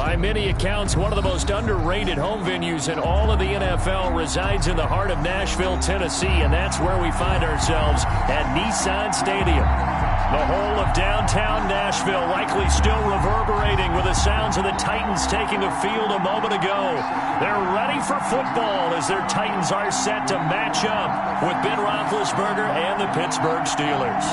By many accounts, one of the most underrated home venues in all of the NFL resides in the heart of Nashville, Tennessee, and that's where we find ourselves at Nissan Stadium. The whole of downtown Nashville likely still reverberating with the sounds of the Titans taking the field a moment ago. They're ready for football as their Titans are set to match up with Ben Roethlisberger and the Pittsburgh Steelers.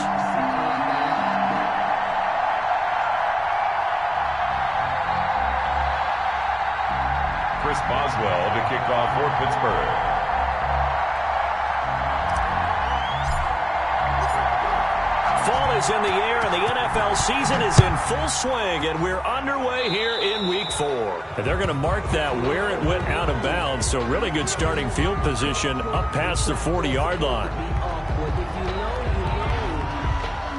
Chris Boswell to kick off for Pittsburgh. Fall is in the air, and the NFL season is in full swing, and we're underway here in Week 4. And they're going to mark that where it went out of bounds, so really good starting field position up past the 40-yard line.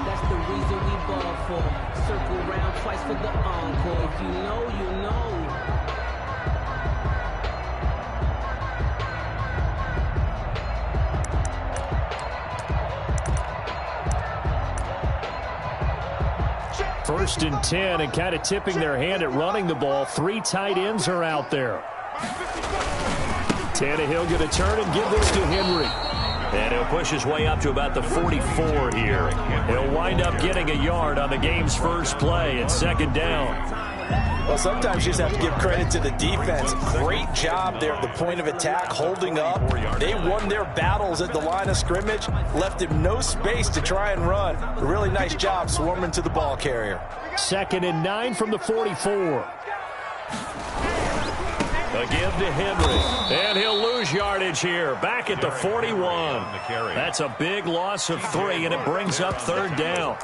That's the reason we ball for. Circle around twice for the encore. If you know, you know. First and 10, and kind of tipping their hand at running the ball. 3 tight ends are out there. Tannehill going to turn and give this to Henry. And he'll push his way up to about the 44 here. He'll wind up getting a yard on the game's first play at second down. Well, sometimes you just have to give credit to the defense. Great job there at the point of attack, holding up. They won their battles at the line of scrimmage, left him no space to try and run. A really nice job swarming to the ball carrier. Second and 9 from the 44. A give to Henry, and he'll lose yardage here, back at the 41. That's a big loss of 3, and it brings up third down.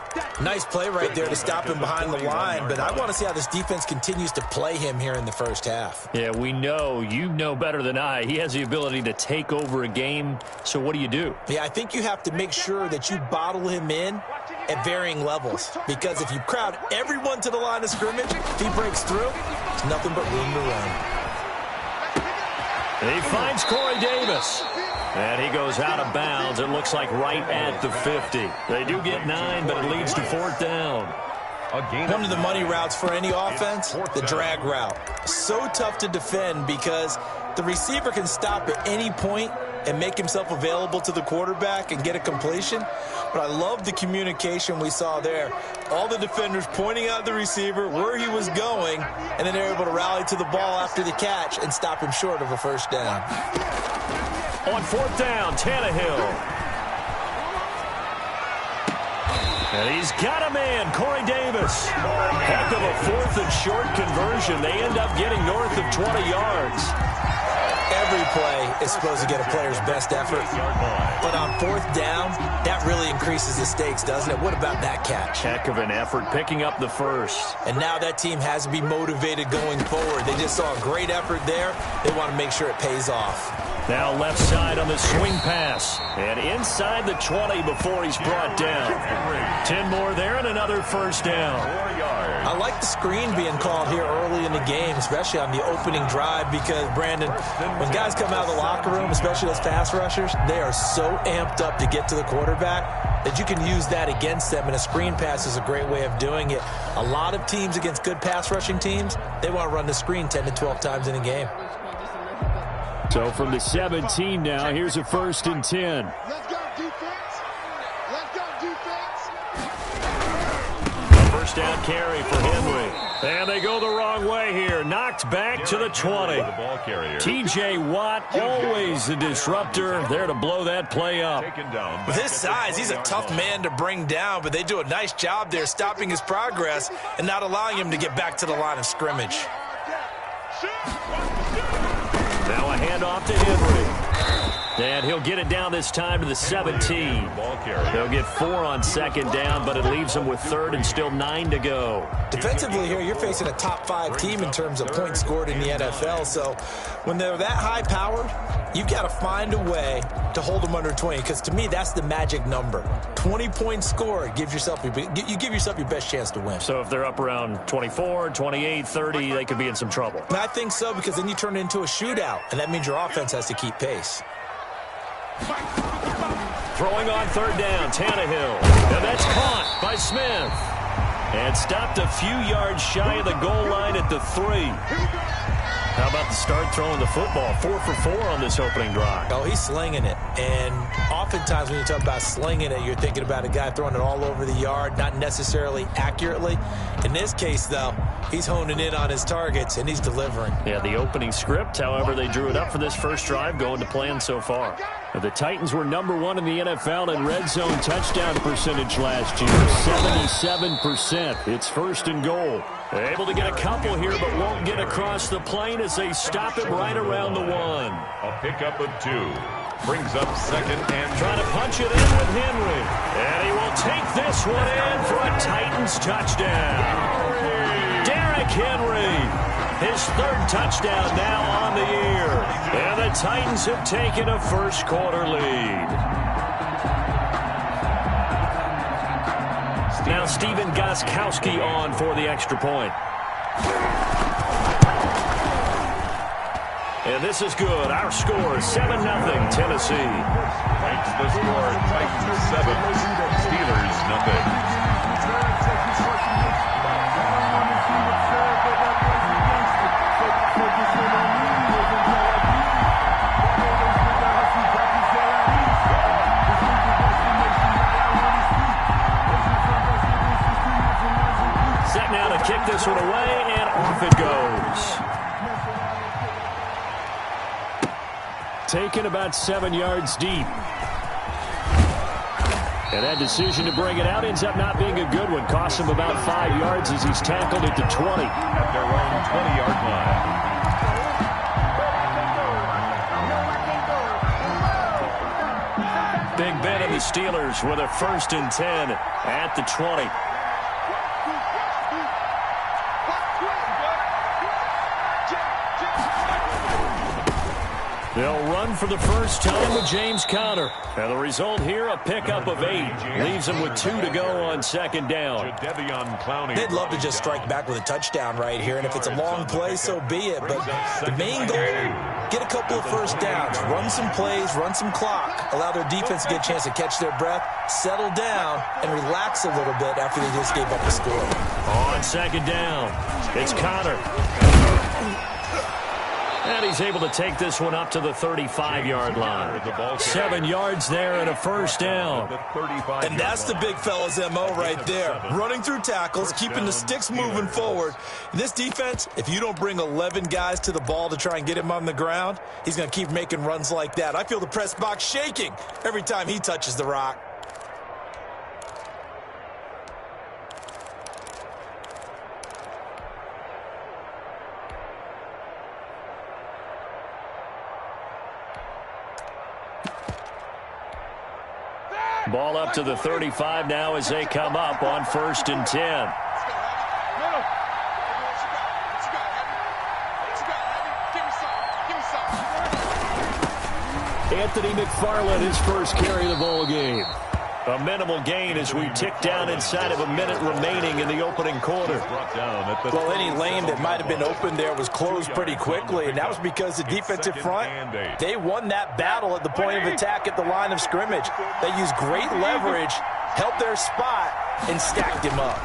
Nice play right there to stop him behind the line, but I want to see how this defense continues to play him here in the first half. Yeah, we know, you know better than I, he has the ability to take over a game, so what do you do? Yeah, I think you have to make sure that you bottle him in at varying levels, because if you crowd everyone to the line of scrimmage, if he breaks through, it's nothing but room to run. He finds Corey Davis. And he goes out of bounds, it looks like right at the 50. They do get 9, but it leads to fourth down. One of the money routes for any offense, the drag route. So tough to defend because the receiver can stop at any point and make himself available to the quarterback and get a completion. But I love the communication we saw there. All the defenders pointing out the receiver, where he was going, and then they're able to rally to the ball after the catch and stop him short of a first down. On fourth down, Tannehill. And he's got a man, Corey Davis. Heck of a fourth and short conversion. They end up getting north of 20 yards. Every play is supposed to get a player's best effort. But on fourth down, that really increases the stakes, doesn't it? What about that catch? Heck of an effort, picking up the first. And now that team has to be motivated going forward. They just saw a great effort there. They want to make sure it pays off. Now left side on the swing pass. And inside the 20 before he's brought down. 10 more there and another first down. I like the screen being called here early in the game, especially on the opening drive, because, Brandon, when guys come out of the locker room, especially those pass rushers, they are so amped up to get to the quarterback that you can use that against them, and a screen pass is a great way of doing it. A lot of teams against good pass rushing teams, they want to run the screen 10 to 12 times in a game. So from the 17 now, here's a first and 10. Let's go, defense. Let's go, defense. A first down carry for Henry. And they go the wrong way here. Knocked back to the 20. T.J. Watt, always the disruptor, there to blow that play up. With his size, he's a tough man to bring down, but they do a nice job there stopping his progress and not allowing him to get back to the line of scrimmage. Now a handoff to Henry. And he'll get it down this time to the 17. They'll get 4 on second down, but it leaves them with third and still 9 to go. Defensively here, you're facing a top 5 team in terms of points scored in the NFL. So when they're that high-powered, you've got to find a way to hold them under 20, because to me, that's the magic number. 20 points scored, you give yourself your best chance to win. So if they're up around 24, 28, 30, they could be in some trouble. And I think so, because then you turn it into a shootout, and that means your offense has to keep pace. Throwing on third down, Tannehill. And that's caught by Smith. and stopped a few yards shy of the goal line at the 3. How about the start throwing the football? 4 for 4 on this opening drive. Oh, he's slinging it. And oftentimes when you talk about slinging it, you're thinking about a guy throwing it all over the yard, not necessarily accurately. In this case, though, he's honing in on his targets, and he's delivering. Yeah, the opening script, however, they drew it up for this first drive, going to plan so far. The Titans were #1 in the NFL in red zone touchdown percentage last year, 77%. It's 1st and goal. Able to get a couple here, but won't get across the plane as they stop him right around the 1. A pickup of 2. Brings up 2nd and trying to punch it in with Henry. And he will take this one in for a Titans touchdown. Derrick Henry, his 3rd touchdown now on the year. And the Titans have taken a first-quarter lead. Now Steven Gostkowski on for the extra point. And this is good. Our score, 7-0 Tennessee. Makes the score Titans 7, Steelers 0. Set now to kick this one away, and off it goes. Taken about 7 yards deep. And that decision to bring it out ends up not being a good one. Costs him about 5 yards as he's tackled at the 20. At their own 20-yard line. Big Ben and the Steelers with a 1st and 10 at the 20. They'll run for the first time with James Conner. And the result here, a pickup of 8. Leaves them with 2 to go on 2nd down. They'd love to just strike back with a touchdown right here. And if it's a long play, so be it. But the main goal, get a couple of first downs. Run some plays, run some clock. Allow their defense to get a chance to catch their breath, settle down, and relax a little bit after they just gave up the score. On 2nd down, it's Conner. And he's able to take this one up to the 35-yard line. 7 yards there and a first down. And that's the big fella's MO right there. Running through tackles, keeping the sticks moving forward. This defense, if you don't bring 11 guys to the ball to try and get him on the ground, he's going to keep making runs like that. I feel the press box shaking every time he touches the rock. Ball up to the 35 now as they come up on 1st and 10. Anthony McFarland, his first carry of the ball game. A minimal gain as we tick down inside of a minute remaining in the opening quarter. Well, any lane that might have been open there was closed pretty quickly, and that was because the defensive front, they won that battle at the point of attack at the line of scrimmage. They used great leverage, held their spot, and stacked him up.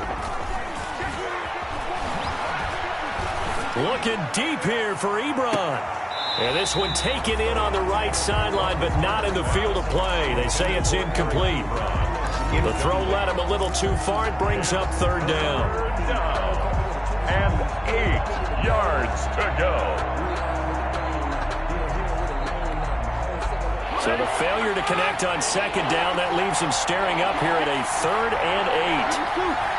Looking deep here for Ebron. And this one taken in on the right sideline, but not in the field of play. They say it's incomplete. The throw led him a little too far. It brings up 3rd down. And 8 yards to go. So the failure to connect on 2nd down, that leaves him staring up here at a 3rd and 8.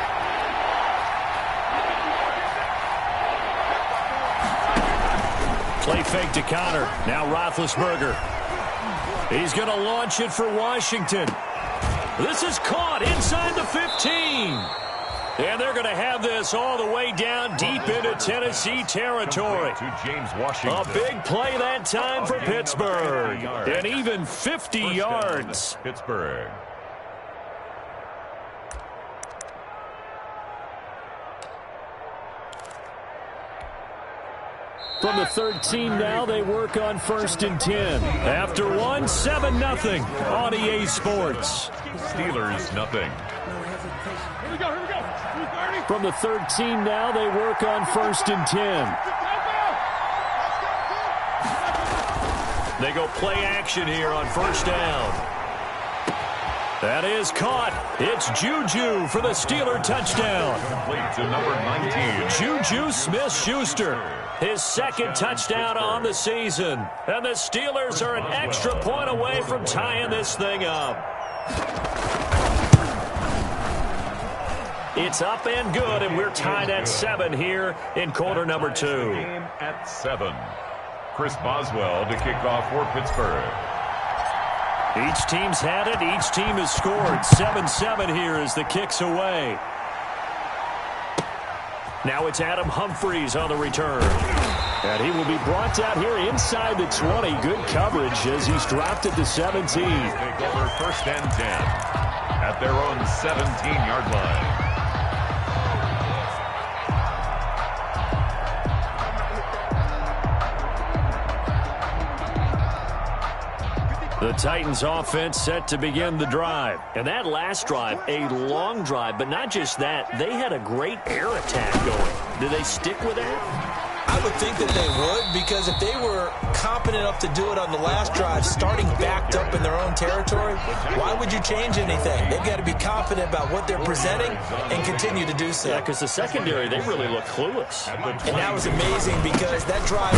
Play fake to Conner. Now Roethlisberger. He's going to launch it for Washington. This is caught inside the 15. And they're going to have this all the way down deep into Tennessee territory. To James Washington. A big play that time for Pittsburgh. And even 50 yards. Pittsburgh. From the 13 now, they work on 1st and 10. After one, 7-0 on EA Sports. Steelers 0. Here we go. 2:30. From the 13 now, they work on 1st and 10. They go play action here on 1st down. That is caught. It's Juju for the Steeler touchdown. Complete to number 19. Juju Smith-Schuster, his 2nd touchdown on the season. And the Steelers are an extra point away from tying this thing up. It's up and good, and we're tied at 7 here in quarter number 2. Game at 7. Chris Boswell to kick off for Pittsburgh. Each team's had it. Each team has scored. 7-7 here as the kick's away. Now it's Adam Humphries on the return. And he will be brought down here inside the 20. Good coverage as he's dropped at the 17. Take over 1st and 10 at their own 17-yard line. The Titans offense set to begin the drive. And that last drive, a long drive, but not just that. They had a great air attack going. Do they stick with that? I would think that they would, because if they were competent enough to do it on the last drive, starting backed up in their own territory, why would you change anything? They've got to be confident about what they're presenting and continue to do so. Yeah, because the secondary, they really look clueless. And that was amazing because that drive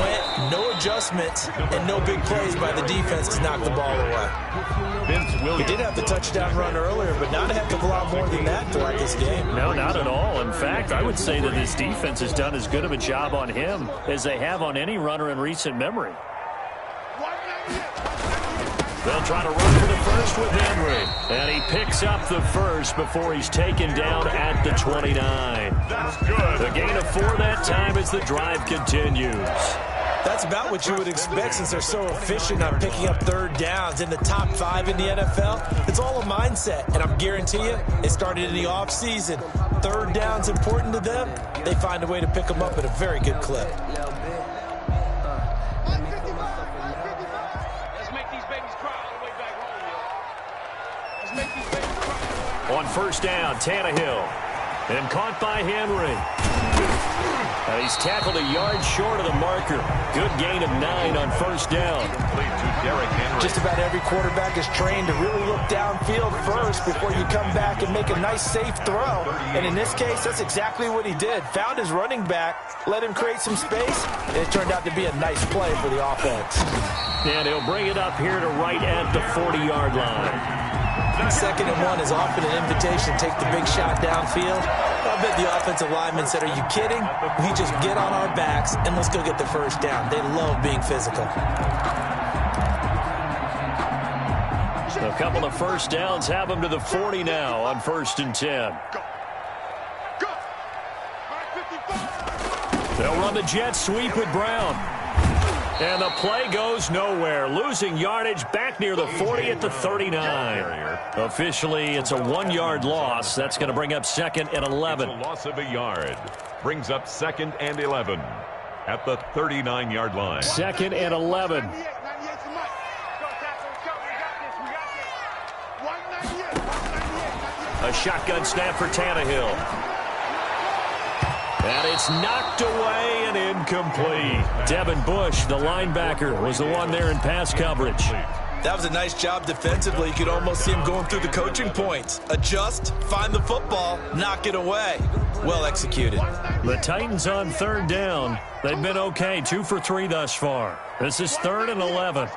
went, no adjustments, and no big plays by the defense to knock the ball away. He did have the touchdown run earlier, but not a heck of a lot more than that throughout this game. No, not at all. In fact, I would say that this defense has done as good of a job on him as they have on any runner in recent memory. They'll try to run for the first with Henry. And he picks up the first before he's taken down at the 29. That's good. The gain of 4 that time as the drive continues. That's about what you would expect since they're so efficient on picking up 3rd downs in the top 5 in the NFL. It's all a mindset, and I'm guarantee you it started in the offseason. 3rd down's important to them. They find a way to pick them up at a very good clip. On 1st down, Tannehill. And caught by Henry. He's tackled a yard short of the marker. Good gain of 9 on 1st down. Just about every quarterback is trained to really look downfield first before you come back and make a nice, safe throw. And in this case, that's exactly what he did. Found his running back, let him create some space, and it turned out to be a nice play for the offense. And he'll bring it up here to right at the 40-yard line. 2nd and 1 is often an invitation to take the big shot downfield. I bet the offensive lineman said, "Are you kidding? We just get on our backs and let's go get the 1st down." They love being physical. A couple of 1st downs have them to the 40 now on 1st and 10. They'll run the jet sweep with Brown. And the play goes nowhere. Losing yardage back near the 40 at the 39. Officially, it's a 1-yard loss. That's going to bring up 2nd and 11. It's a loss of a yard. Brings up 2nd and 11 at the 39-yard line. 2nd and 11. A shotgun snap for Tannehill. And it's knocked away and incomplete. Devin Bush, the linebacker, was the one there in pass coverage. That was a nice job defensively. You could almost see him going through the coaching points. Adjust, find the football, knock it away. Well executed. The Titans on 3rd down. They've been okay, 2 for 3 thus far. This is 3rd and 11.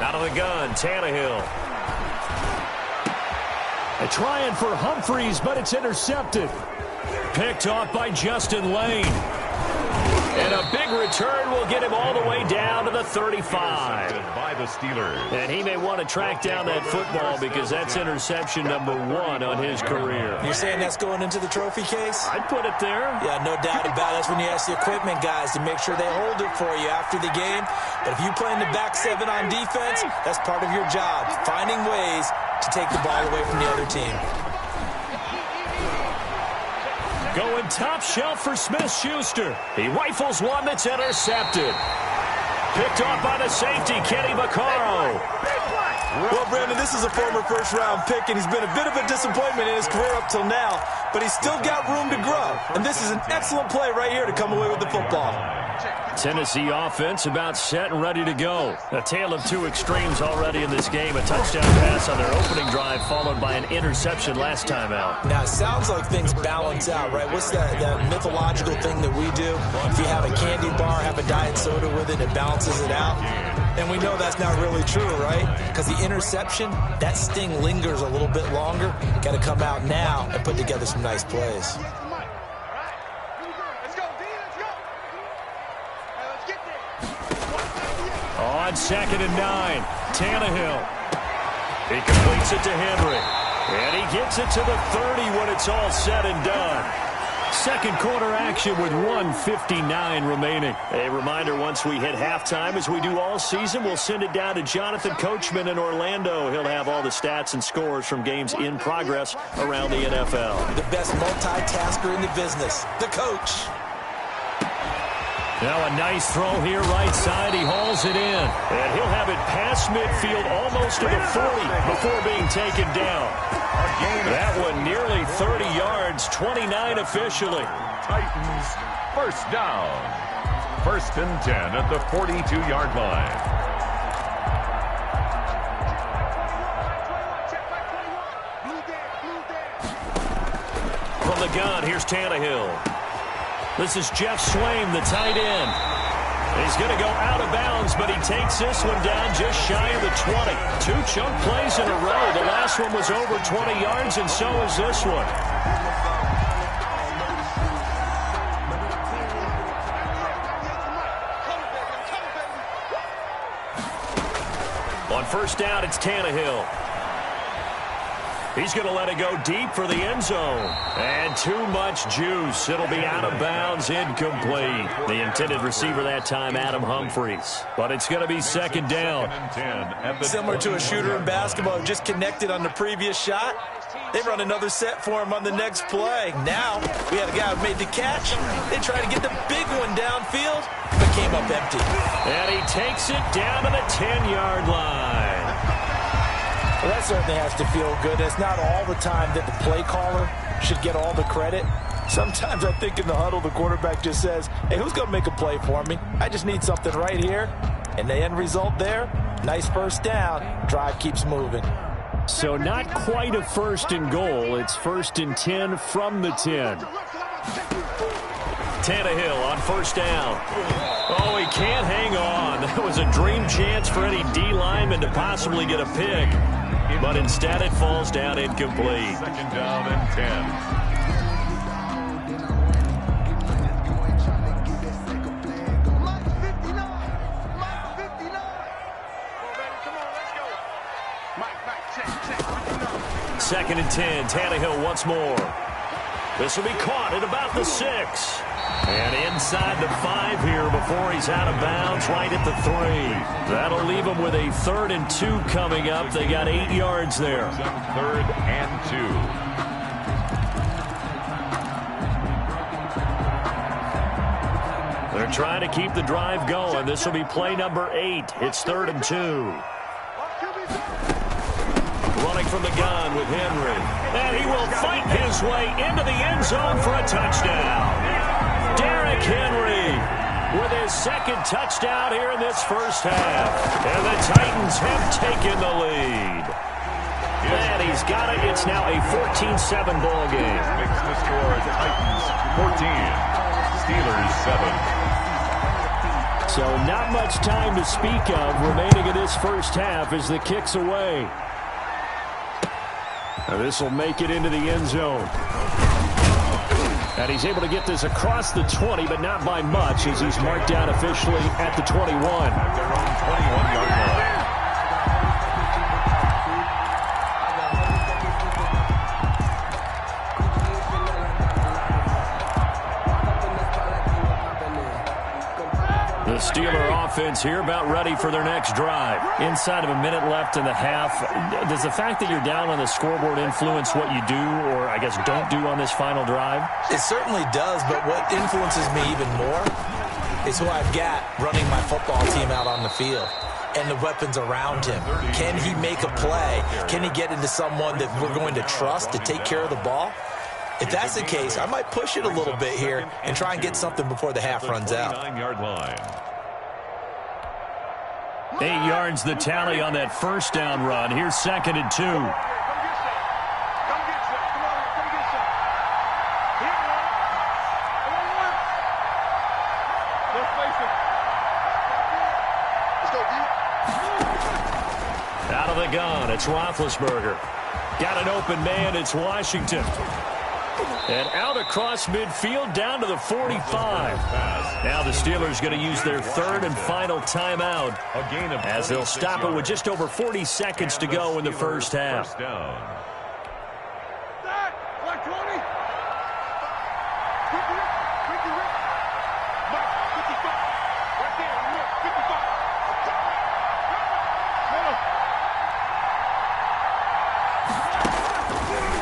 Out of the gun, Tannehill. They're trying for Humphries, but it's intercepted. Picked off by Justin Lane. And a big return will get him all the way down to the 35. By the Steelers. And he may want to track down that football because that's interception number 1 on his career. You're saying that's going into the trophy case? I'd put it there. Yeah, no doubt about it. That's when you ask the equipment guys to make sure they hold it for you after the game. But if you play in the back 7 on defense, that's part of your job, finding ways to take the ball away from the other team. Going top shelf for Smith-Schuster. He rifles one that's intercepted. Picked off by the safety, Kenny Vaccaro. Well, Brandon, this is a former first-round pick, and he's been a bit of a disappointment in his career up till now, but he's still got room to grow. And this is an excellent play right here to come away with the football. Tennessee offense about set and ready to go. A tale of two extremes already in this game. A touchdown pass on their opening drive followed by an interception last time out. Now, it sounds like things balance out, right? What's that mythological thing that we do? If you have a candy bar, have a diet soda with it, it balances it out. And we know that's not really true, right? Because the interception, that sting lingers a little bit longer. Got to come out now and put together some nice plays. On 2nd and 9, Tannehill. He completes it to Henry. And he gets it to the 30 when it's all said and done. Second quarter action with 1:59 remaining. A reminder, once we hit halftime, as we do all season, we'll send it down to Jonathan Coachman in Orlando. He'll have all the stats and scores from games in progress around the NFL. The best multitasker in the business, the coach. Now a nice throw here right side. He hauls it in. And he'll have it past midfield almost to the 40 before being taken down. That one nearly 30 yards, 29 officially. Titans first down. 1st and 10 at the 42-yard line. From the gun, here's Tannehill. This is Jeff Swaim, the tight end. He's going to go out of bounds, but he takes this one down just shy of the 20. 2 chunk plays in a row. The last one was over 20 yards, and so is this one. On 1st down, it's Tannehill. He's going to let it go deep for the end zone. And too much juice. It'll be out of bounds, incomplete. The intended receiver that time, Adam Humphries. But it's going to be 2nd down. Similar to a shooter in basketball who just connected on the previous shot. They run another set for him on the next play. Now, we had a guy who made the catch. They tried to get the big one downfield, but came up empty. And he takes it down to the 10-yard line. Well, that certainly has to feel good. It's not all the time that the play caller should get all the credit. Sometimes I think in the huddle, the quarterback just says, hey, who's going to make a play for me? I just need something right here. And the end result there, nice first down. Drive keeps moving. So not quite a 1st and goal. It's 1st and 10 from the 10. Tannehill on 1st down. Oh, he can't hang on. That was a dream chance for any D lineman to possibly get a pick. But instead it falls down incomplete. 2nd down and 10. Second and 10. Tannehill once more. This will be caught at about the 6. And inside the 5 here before he's out of bounds, right at the 3. That'll leave him with a 3rd and 2 coming up. They got 8 yards there. 3rd and 2. They're trying to keep the drive going. This will be play number 8. It's 3rd and 2. Running from the gun with Henry. And he will fight his way into the end zone for a touchdown. Derrick Henry with his 2nd touchdown here in this first half. And the Titans have taken the lead. And he's got it. It's now a 14-7 ball game. Makes the score Titans 14, Steelers 7. So not much time to speak of remaining in this first half as the kick's away. Now this will make it into the end zone. And he's able to get this across the 20, but not by much, as he's marked down officially at the 21. At their own 21-yard line. The Steeler offense here about ready for their next drive. Inside of a minute left in the half, does the fact that you're down on the scoreboard influence what you do, or I guess don't do on this final drive? It certainly does, but what influences me even more is who I've got running my football team out on the field. and the weapons around him. Can he make a play? Can he get into someone that we're going to trust to take care of the ball? If that's the case, I might push it a little bit here and try and get something before the half runs out. 29-yard line. 8 yards the tally on that first down run. Here's 2nd and 2. Out of the gun, it's Roethlisberger. Got an open man, it's Washington. And out across midfield, down to the 45. Now the Steelers going to use their 3rd and final timeout as they'll stop it with just over 40 seconds to go in the first half. First down.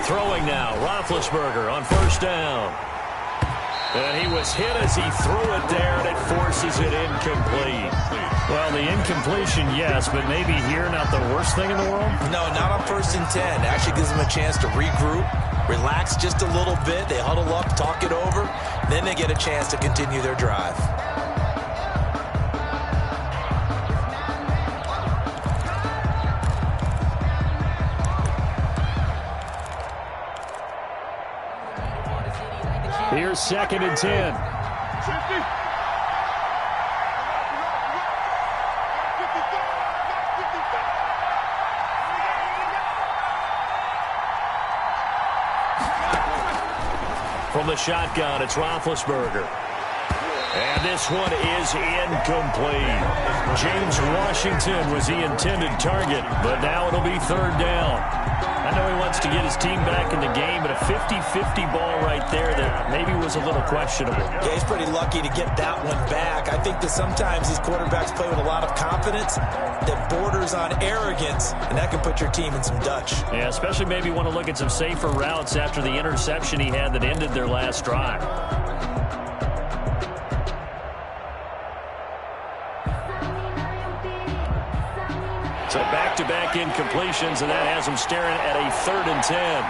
Throwing now, Roethlisberger on first down. And he was hit as he threw it there, and it forces it incomplete. Well, the incompletion, yes, but maybe here not the worst thing in the world? No, not on 1st and 10. Actually gives them a chance to regroup, relax just a little bit. They huddle up, talk it over. Then they get a chance to continue their drive. Here's 2nd and 10. From the shotgun, it's Roethlisberger. And this one is incomplete. James Washington was the intended target, but now it'll be 3rd down. I know he wants to get his team back in the game, but a 50-50 ball right there that maybe was a little questionable. Yeah, he's pretty lucky to get that one back. I think that sometimes these quarterbacks play with a lot of confidence that borders on arrogance, and that can put your team in some Dutch. Yeah, especially maybe want to look at some safer routes after the interception he had that ended their last drive. So back-to-back incompletions, and that has them staring at a 3rd and 10.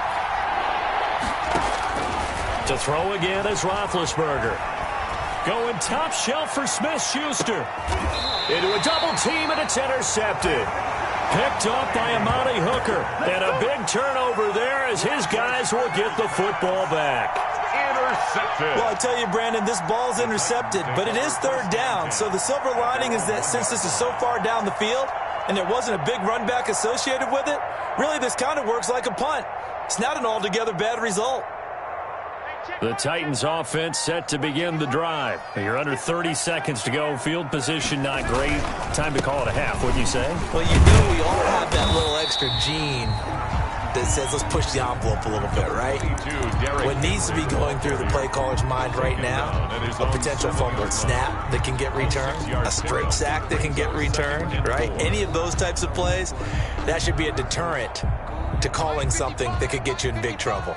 To throw again is Roethlisberger. Going top shelf for Smith-Schuster. Into a double team, and it's intercepted. Picked off by Amani Hooker. And a big turnover there as his guys will get the football back. Intercepted. Well, I tell you, Brandon, this ball's intercepted, but it is 3rd down. So the silver lining is that since this is so far down the field, and there wasn't a big run back associated with it, really this kind of works like a punt. It's not an altogether bad result. The Titans offense set to begin the drive. You're under 30 seconds to go. Field position not great. Time to call it a half, wouldn't you say? Well, you know we all have that little extra gene that says let's push the envelope a little bit, right? What needs to be going through the play caller's mind right now, a potential fumbled snap that can get returned, a strip sack that can get returned, right? Any of those types of plays, that should be a deterrent to calling something that could get you in big trouble.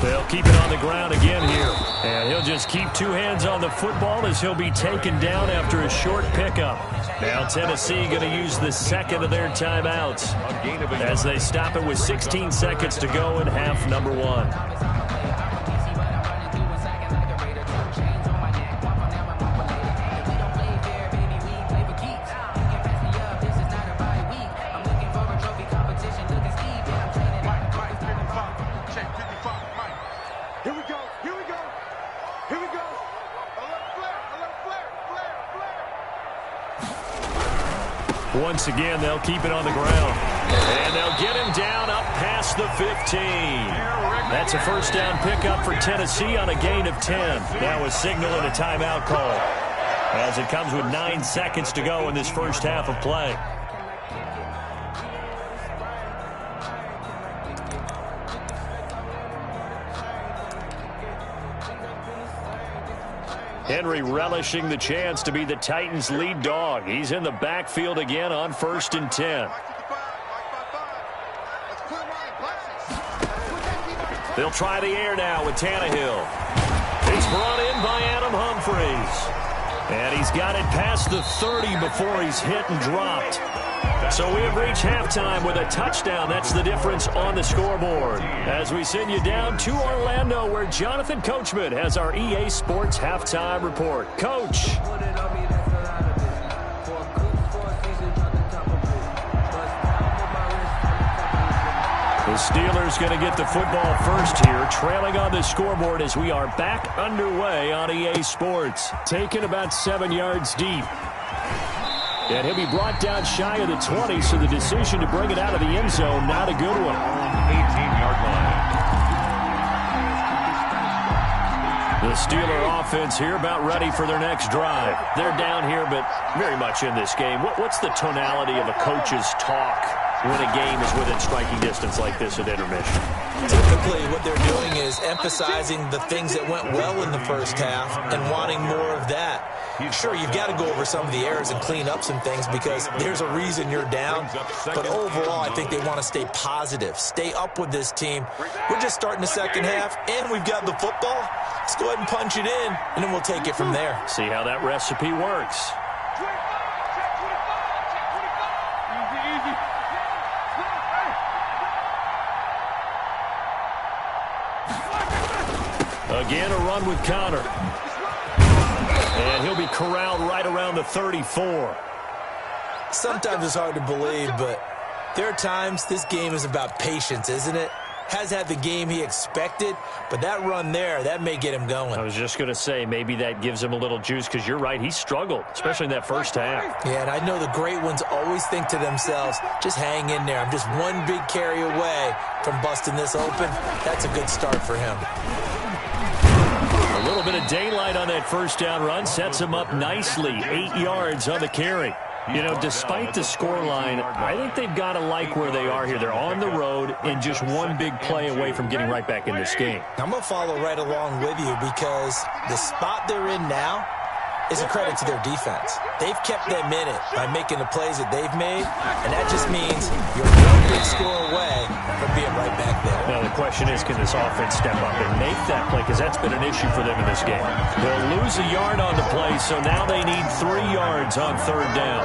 They'll keep it on the ground again here. And he'll just keep 2 hands on the football as he'll be taken down after a short pickup. Now Tennessee going to use the 2nd of their timeouts as they stop it with 16 seconds to go in half number 1. Once again, they'll keep it on the ground. And they'll get him down up past the 15. That's a first down pickup for Tennessee on a gain of 10. Now a signal and a timeout call as it comes with 9 seconds to go in this first half of play. Henry relishing the chance to be the Titans' lead dog. He's in the backfield again on 1st and 10. They'll try the air now with Tannehill. He's brought in by Adam Humble. Humphreys. And he's got it past the 30 before he's hit and dropped. So we have reached halftime with a touchdown. That's the difference on the scoreboard. As we send you down to Orlando, where Jonathan Coachman has our EA Sports halftime report. Coach. The Steelers going to get the football first here, trailing on the scoreboard as we are back underway on EA Sports. Taken about 7 yards deep. And he'll be brought down shy of the 20, so the decision to bring it out of the end zone, not a good one. On the 18-yard line. The Steeler offense here about ready for their next drive. They're down here, but very much in this game. What's the tonality of a coach's talk when a game is within striking distance like this at intermission? Typically, what they're doing is emphasizing the things that went well in the first half and wanting more of that. Sure, you've got to go over some of the errors and clean up some things because there's a reason you're down. But overall, I think they want to stay positive, stay up with this team. We're just starting the second half, and we've got the football. Let's go ahead and punch it in, and then we'll take it from there. See how that recipe works. Again, a run with Connor. And he'll be corralled right around the 34. Sometimes it's hard to believe, but there are times this game is about patience, isn't it? Has had the game he expected, but that run there, that may get him going. I was just going to say, maybe that gives him a little juice, because you're right, he struggled, especially in that first half. Yeah, and I know the great ones always think to themselves, just hang in there. I'm just one big carry away from busting this open. That's a good start for him. A little bit of daylight on that first down run sets him up nicely. 8 yards on the carry. You know, despite the scoreline, I think they've got to like where they are here. They're on the road and just one big play away from getting right back in this game. I'm going to follow right along with you because the spot they're in now is a credit to their defense. They've kept them in it by making the plays that they've made, and that just means you're one big score away from being right back there. Now, the question is, can this offense step up and make that play? Because that's been an issue for them in this game. They'll lose a yard on the play, so now they need 3 yards on third down.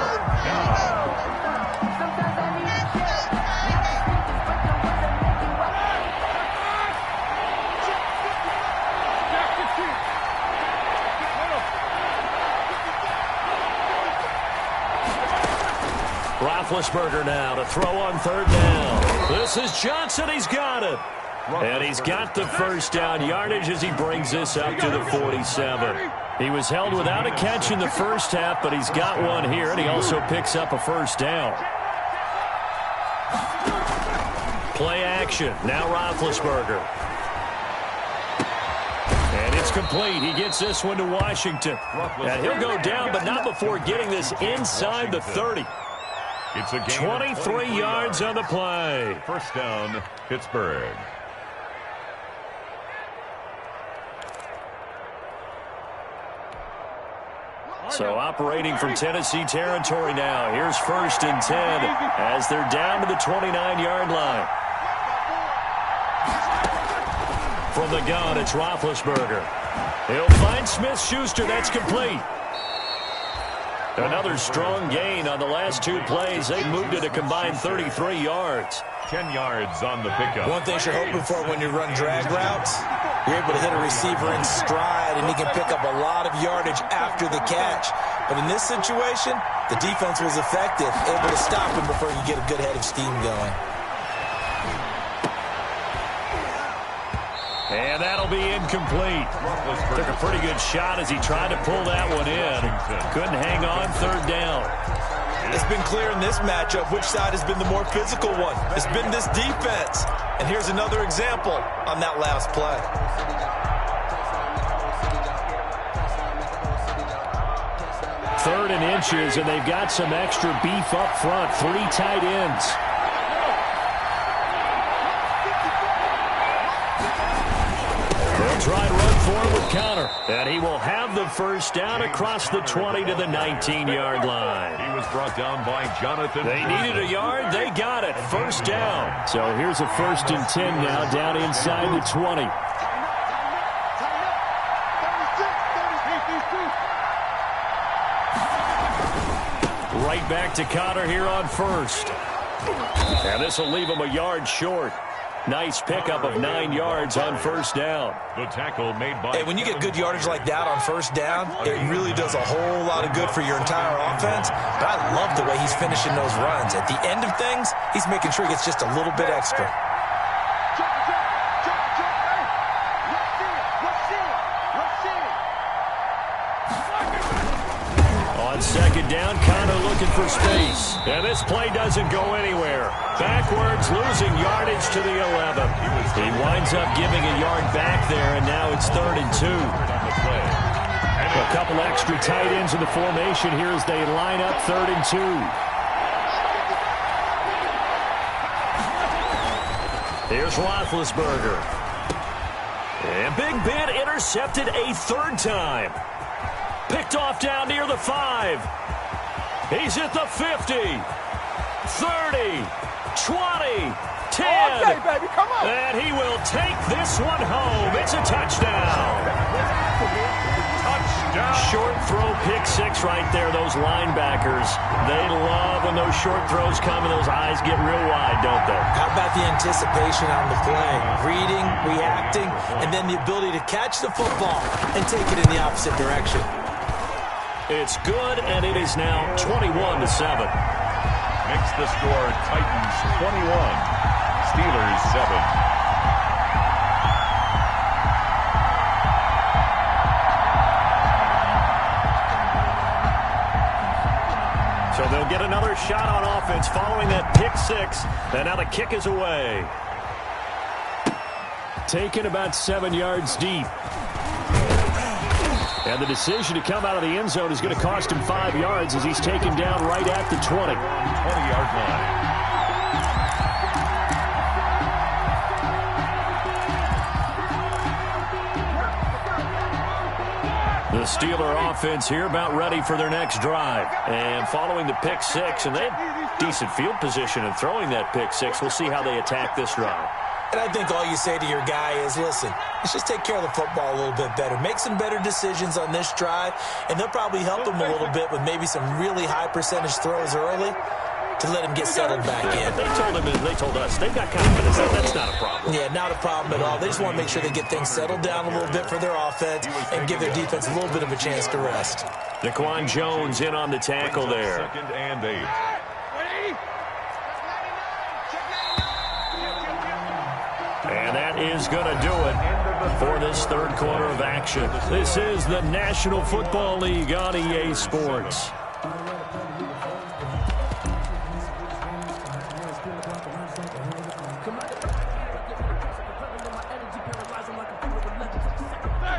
Roethlisberger now to throw on third down. This is Johnson. He's got it. And he's got the first down yardage as he brings this up to the 47. He was held without a catch in the first half, but he's got one here, and he also picks up a first down. Play action. Now Roethlisberger. And it's complete. He gets this one to Washington. And he'll go down, but not before getting this inside the 30. It's a 23 yards on the play. First down, Pittsburgh. So operating from Tennessee territory now. Here's 1st and 10 as they're down to the 29-yard line. From the gun, it's Roethlisberger. He'll find Smith-Schuster. That's complete. Another strong gain on the last 2 plays. They moved it a combined 33 yards. 10 yards on the pickup. One thing you're hoping for when you run drag routes, you're able to hit a receiver in stride, and he can pick up a lot of yardage after the catch. But in this situation, the defense was effective, able to stop him before you get a good head of steam going. And that'll be incomplete. Took a pretty good shot as he tried to pull that one in. Couldn't hang on third down. It's been clear in this matchup which side has been the more physical one. It's been this defense. And here's another example on that last play. Third and inches, and they've got some extra beef up front. 3 tight ends. Try and run forward with Connor. And he will have the first down across the 20 to the 19-yard line. He was brought down by Jonathan. They needed a yard. They got it. First down. So here's a 1st and 10 now down inside the 20. Right back to Connor here on first. And this will leave him a yard short. Nice pickup of 9 yards on first down. The tackle made by... Hey, when you get good yardage like that on first down, it really does a whole lot of good for your entire offense. But I love the way he's finishing those runs. At the end of things, he's making sure he gets just a little bit extra. On second down, Connor looking for space. And this play doesn't go anywhere. Backwards, losing yardage to the 11. He winds up giving a yard back there, and now it's 3rd and 2. A couple extra tight ends in the formation here as they line up 3rd and 2. Here's Roethlisberger. And Big Ben intercepted a 3rd time. Picked off down near the 5. He's at the 50. 30. 20. 10. Okay, baby, come on. And he will take this one home. It's a touchdown. Touchdown. Short throw, pick 6 right there. Those linebackers, they love when those short throws come and those eyes get real wide, don't they? How about the anticipation on the play? Reading, reacting, and then the ability to catch the football and take it in the opposite direction. It's good, and it is now 21-7. Makes the score Titans 21, Steelers 7. So they'll get another shot on offense following that pick 6, and now the kick is away. Taken about 7 yards deep. And the decision to come out of the end zone is going to cost him 5 yards as he's taken down right at the 20. 20-yard line. The Steeler offense here about ready for their next drive. And following the pick 6, and they had decent field position in throwing that pick 6. We'll see how they attack this drive. And I think all you say to your guy is, listen, let's just take care of the football a little bit better. Make some better decisions on this drive, and they'll probably help him a little bit with maybe some really high percentage throws early to let him get settled back in. They told us they've got confidence. That's not a problem. Yeah, not a problem at all. They just want to make sure they get things settled down a little bit for their offense and give their defense a little bit of a chance to rest. Daquan Jones in on the tackle there. 2nd and 8. And that is going to do it for this 3rd quarter of action. This is the National Football League on EA Sports.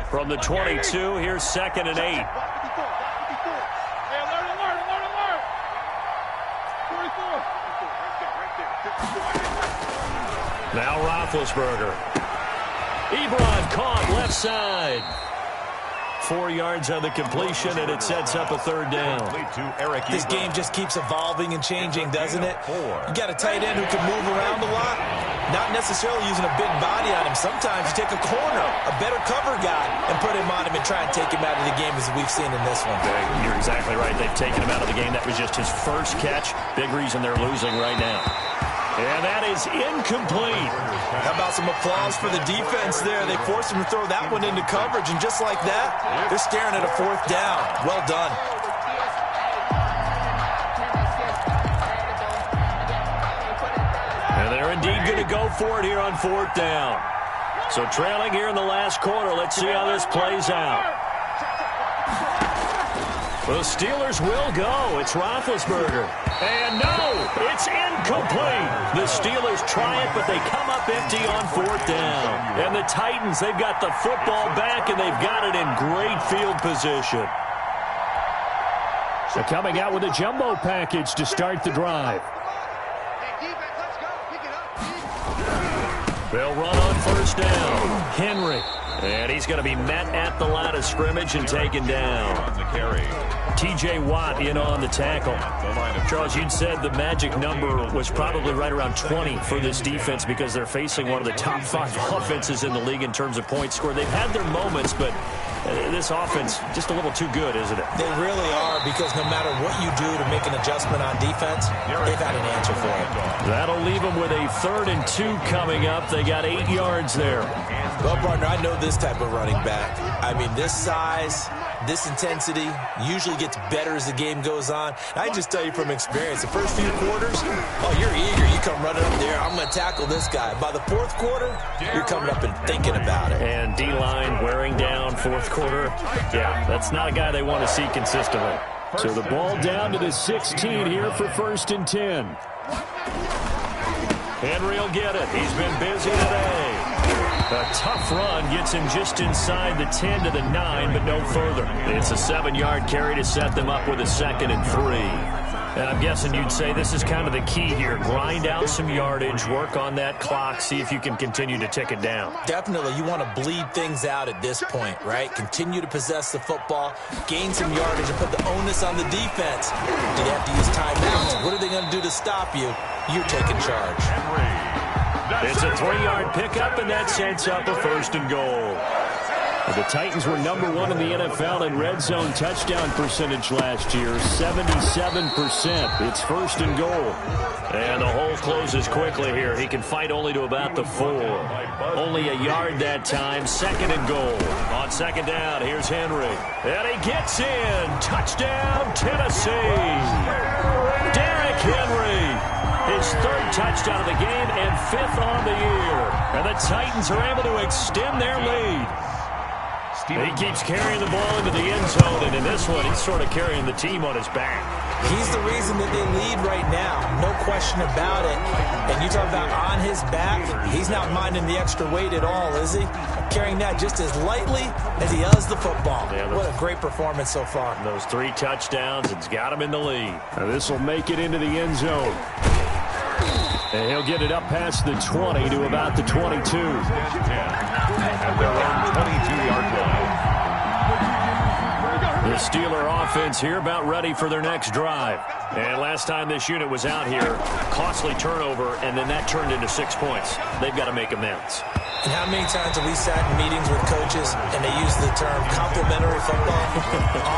From the 22, here's 2nd and 8. Now Roethlisberger. Ebron caught left side. 4 yards on the completion, and it sets up a 3rd down. This game just keeps evolving and changing, doesn't it? You got a tight end who can move around a lot, not necessarily using a big body on him. Sometimes you take a corner, a better cover guy, and put him on him and try and take him out of the game, as we've seen in this one. You're exactly right. They've taken him out of the game. That was just his first catch. Big reason they're losing right now. And that is incomplete. How about some applause for the defense there? They forced him to throw that one into coverage, and just like that, they're staring at a 4th down. Well done. And they're indeed going to go for it here on 4th down. So trailing here in the last quarter. Let's see how this plays out. The Steelers will go. It's Roethlisberger. And no, it's incomplete. The Steelers try it, but they come up empty on 4th down. And the Titans, they've got the football back, and they've got it in great field position. So coming out with a jumbo package to start the drive. They'll run on 1st down. Henry. And he's going to be met at the line of scrimmage and taken down. T.J. Watt in on the tackle. Charles, you'd said the magic number was probably right around 20 for this defense because they're facing one of the top 5 offenses in the league in terms of points scored. They've had their moments, but This offense just a little too good, isn't it? They really are, because no matter what you do to make an adjustment on defense, they've had an answer for it. That'll leave them with a 3rd and 2 coming up. They got 8 yards there. Well, partner, I know this type of running back. I mean, this size, this intensity usually gets better as the game goes on. I just tell you from experience, the first few quarters, oh, you're eager. You come running up there, I'm going to tackle this guy. By the 4th quarter, you're coming up and thinking about it. And D-line wearing down 4th quarter. Yeah, that's not a guy they want to see consistently. So the ball down to the 16 here for 1st and 10. Henry will get it. He's been busy today. A tough run gets him just inside the 10 to the 9, but no further. It's a 7-yard carry to set them up with a 2nd and 3. And I'm guessing you'd say this is kind of the key here. Grind out some yardage, work on that clock, see if you can continue to tick it down. Definitely. You want to bleed things out at this point, right? Continue to possess the football, gain some yardage, and put the onus on the defense. Do they have to use timeouts? What are they going to do to stop you? You're taking charge. It's a 3-yard pickup, and that sets up a 1st and goal. The Titans were number 1 in the NFL in red zone touchdown percentage last year, 77%. It's 1st and goal. And the hole closes quickly here. He can fight only to about the 4. Only a yard that time, 2nd and goal. On 2nd down, here's Henry. And he gets in. Touchdown, Tennessee. Derrick Henry. His 3rd touchdown of the game and 5th on the year. And the Titans are able to extend their lead. He keeps carrying the ball into the end zone, and in this one, he's sort of carrying the team on his back. He's the reason that they lead right now, no question about it. And you talk about on his back, he's not minding the extra weight at all, is he? Carrying that just as lightly as he does the football. Yeah, what a great performance so far. Those 3 touchdowns, it's got him in the lead. Now this will make it into the end zone. And he'll get it up past the 20 to about the 22. At their own 22-yard line. The Steeler offense here about ready for their next drive. And last time this unit was out here, costly turnover, and then that turned into 6 points. They've got to make amends. And how many times have we sat in meetings with coaches and they use the term complementary football?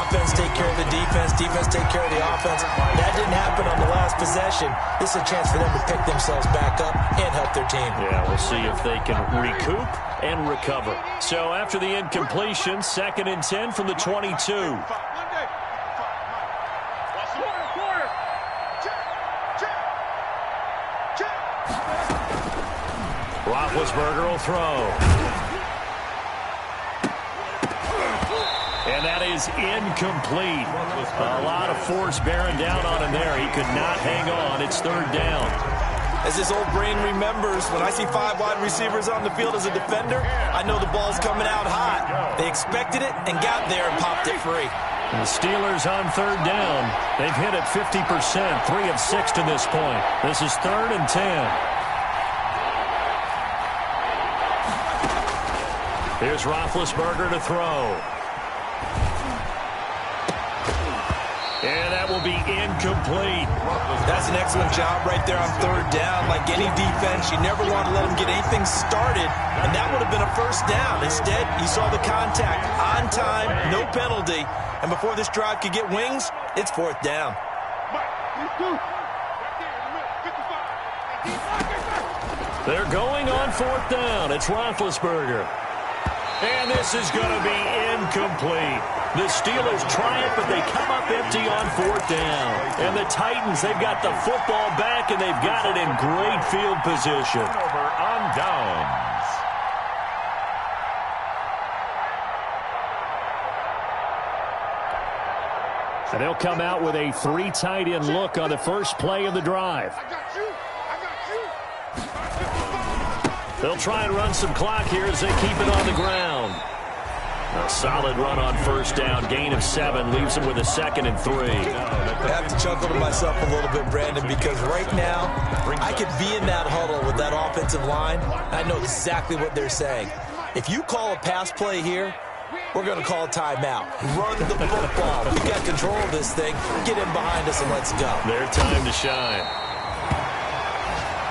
Offense take care of the defense, defense take care of the offense. That didn't happen on the last possession. This is a chance for them to pick themselves back up and help their team. Yeah, we'll see if they can recoup and recover. So after the incompletion, 2nd and 10 from the 22. Roethlisberger will throw. And that is incomplete. A lot of force bearing down on him there. He could not hang on. It's 3rd down. As this old brain remembers, when I see 5 wide receivers on the field as a defender, I know the ball's coming out hot. They expected it and got there and popped it free. The Steelers on 3rd down. They've hit it 50%, 3 of 6 to this point. This is 3rd and 10. Here's Roethlisberger to throw. And that will be incomplete. That's an excellent job right there on 3rd down. Like any defense, you never want to let them get anything started, and that would have been a 1st down. Instead, you saw the contact on time, no penalty, and before this drive could get wings, it's 4th down. They're going on 4th down. It's Roethlisberger. And this is going to be incomplete. The Steelers try it, but they come up empty on 4th down. And the Titans, they've got the football back, and they've got it in great field position. Over on downs. And they'll come out with a 3 tight end look on the first play of the drive. They'll try and run some clock here as they keep it on the ground. A solid run on 1st down. Gain of 7 leaves them with a 2nd and 3. I have to chuckle to myself a little bit, Brandon, because right now I could be in that huddle with that offensive line. I know exactly what they're saying. If you call a pass play here, we're going to call a timeout. Run the football. We got control of this thing. Get in behind us and let's go. Their time to shine.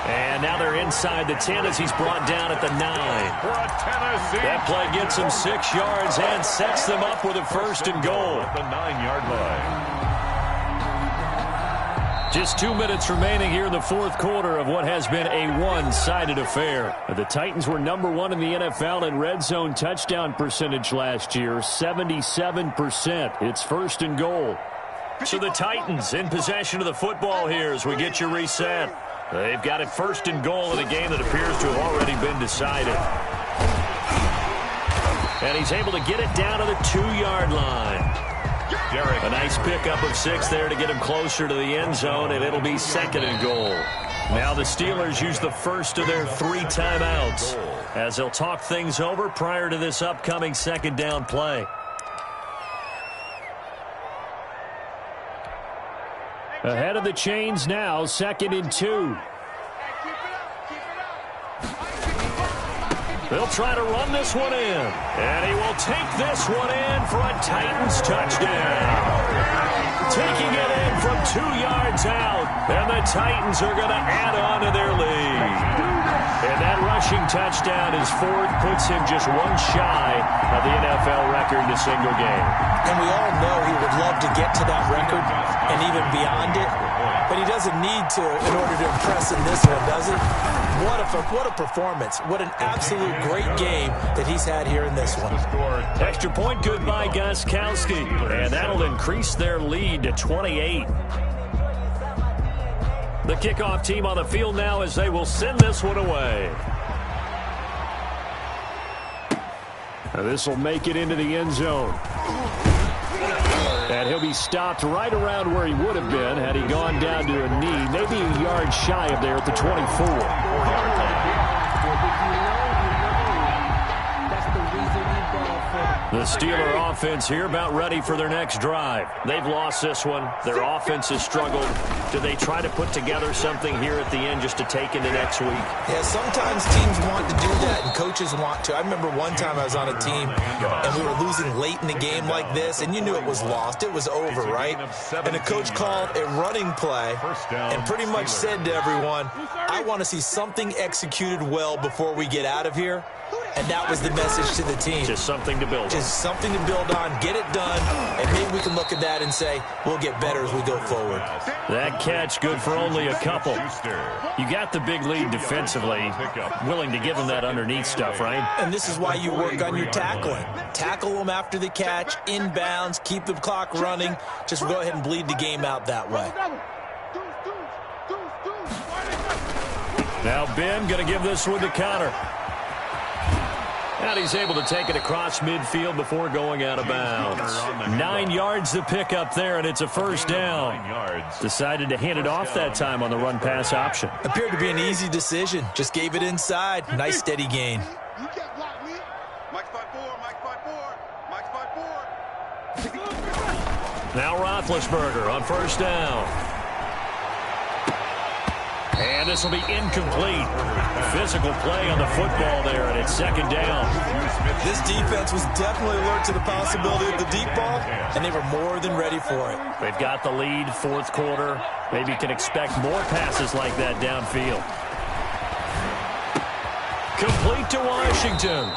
And And now they're inside the 10 as he's brought down at the 9. That play gets him 6 yards and sets them up with a 1st and goal. At the 9-yard line. Just 2 minutes remaining here in the 4th quarter of what has been a one-sided affair. The Titans were number 1 in the NFL in red zone touchdown percentage last year, 77%. It's 1st and goal. So the Titans in possession of the football here as we get your reset. They've got it 1st and goal in a game that appears to have already been decided. And he's able to get it down to the 2-yard line. A nice pickup of 6 there to get him closer to the end zone, and it'll be 2nd and goal. Now the Steelers use the first of their 3 timeouts as they'll talk things over prior to this upcoming 2nd down play. Ahead of the chains now, 2nd and 2. They'll try to run this one in. And he will take this one in for a Titans touchdown. Taking it in from 2 yards out. And the Titans are going to add on to their lead. And that rushing touchdown is 4th, puts him just 1 shy of the NFL record in a single game. And we all know he would love to get to that record and even beyond it. But he doesn't need to in order to impress in this one, does he? What a performance. What an absolute great game that he's had here in this one. Extra point good by Gostkowski. And that'll increase their lead to 28. The kickoff team on the field now as they will send this one away. Now this will make it into the end zone. And he'll be stopped right around where he would have been had he gone down to a knee, maybe a yard shy of there at the 24. The Steeler offense here about ready for their next drive. They've lost this one. Their offense has struggled. Do they try to put together something here at the end just to take into next week? Yeah, sometimes teams want to do that and coaches want to. I remember one time I was on a team and we were losing late in the game like this and you knew it was lost. It was over, right? And the coach called a running play and pretty much said to everyone, I want to see something executed well before we get out of here. And that was the message to the team. Just something to build on. Just something to build on, get it done, and maybe we can look at that and say, we'll get better as we go forward. That catch good for only a couple. You got the big lead defensively, willing to give them that underneath stuff, right? And this is why you work on your tackling. Tackle them after the catch, inbounds, keep the clock running. Just go ahead and bleed the game out that way. Now Ben going to give this one to Connor. And he's able to take it across midfield before going out of bounds. 9 yards to pick up there, and it's a 1st down. Decided to hand it off that time on the run-pass option. Appeared to be an easy decision. Just gave it inside. Nice, steady gain. Now Roethlisberger on 1st down. And this will be incomplete. Physical play on the football there, and it's 2nd down. This defense was definitely alert to the possibility of the deep ball, and they were more than ready for it. They've got the lead, 4th quarter. Maybe can expect more passes like that downfield. Complete to Washington.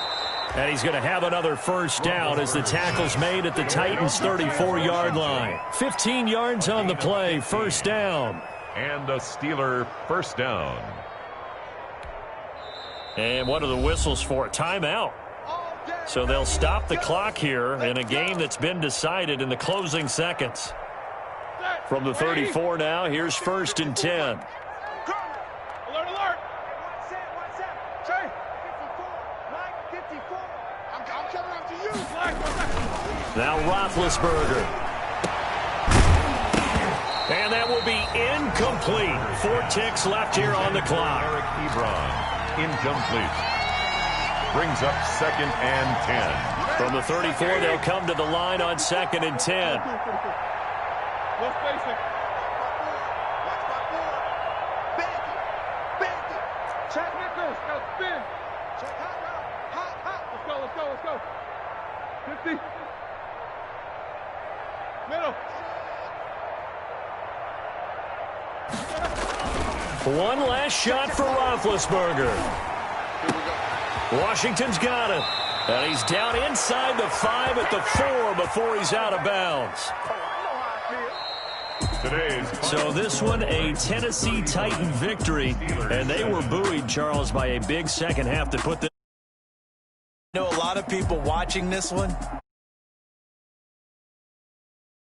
And he's going to have another 1st down as the tackle's made at the Titans' 34-yard line. 15 yards on the play, 1st down. And a Steeler 1st down. And what are the whistles for? Timeout. So they'll stop the clock here in a game that's been decided in the closing seconds. From the 34 now, here's 1st and 10. Alert, alert. I'm coming after you. Now Roethlisberger. And that will be incomplete. 4 ticks left here on the clock. Eric Ebron, incomplete. Brings up 2nd and 10. From the 34, they'll come to the line on 2nd and 10. Check Nichols, got to spin. Check hot. Let's go. 50. Middle. One last shot for Roethlisberger. Washington's got him. And he's down inside the 5 at the 4 before he's out of bounds. So this one, a Tennessee Titan victory. And they were buoyed, Charles, by a big second half to put this. I know a lot of people watching this one